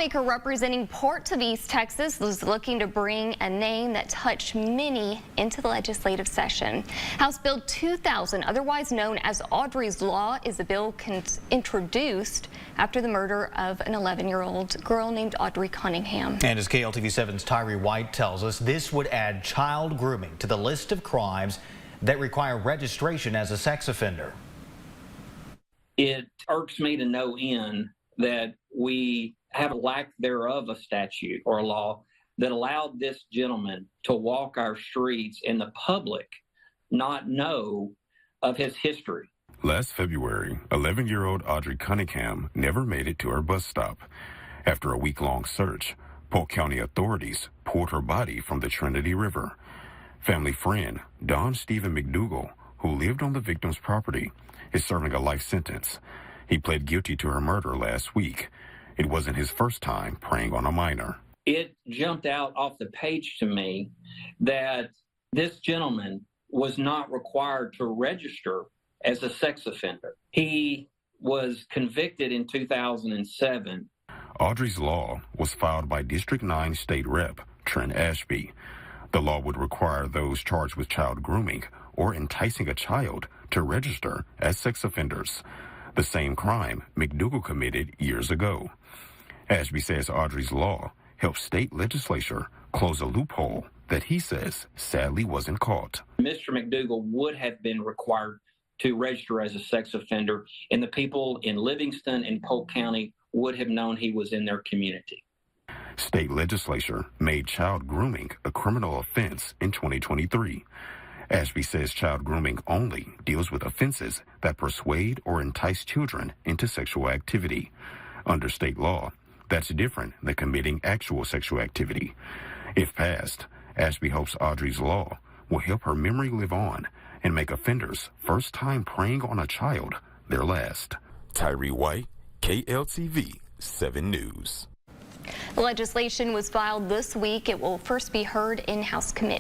lawmaker representing Port of East Texas is looking to bring a name that touched many into the legislative session. House Bill 2000, otherwise known as Audrii's Law, is a bill introduced after the murder of an 11-year-old girl named Audrii Cunningham. And as KLTV7's Tyree White tells us, this would add child grooming to the list of crimes that require registration as a sex offender. It irks me to no end that we have a lack thereof a statute or a law that allowed this gentleman to walk our streets and the public not know of his history. Last February, 11-year-old Audrii Cunningham never made it to her bus stop. After a week-long search, Polk County authorities pulled her body from the Trinity River. Family friend Don Stephen McDougal, who lived on the victim's property, is serving a life sentence. He pled guilty to her murder last week. It wasn't his first time preying on a minor. It jumped out off the page to me that this gentleman was not required to register as a sex offender. He was convicted in 2007. Audrii's Law was filed by District 9 State Rep Trent Ashby. The law would require those charged with child grooming or enticing a child to register as sex offenders, the same crime McDougal committed years ago. Ashby says Audrii's Law helps state legislature close a loophole that he says sadly wasn't caught. Mr. McDougal would have been required to register as a sex offender, and the people in Livingston and Polk County would have known he was in their community. State legislature made child grooming a criminal offense in 2023. Ashby says child grooming only deals with offenses that persuade or entice children into sexual activity. Under state law, that's different than committing actual sexual activity. If passed, Ashby hopes Audrii's Law will help her memory live on and make offenders' first time preying on a child their last. Tyree White, KLTV 7 News. The legislation was filed this week. It will first be heard in House committee.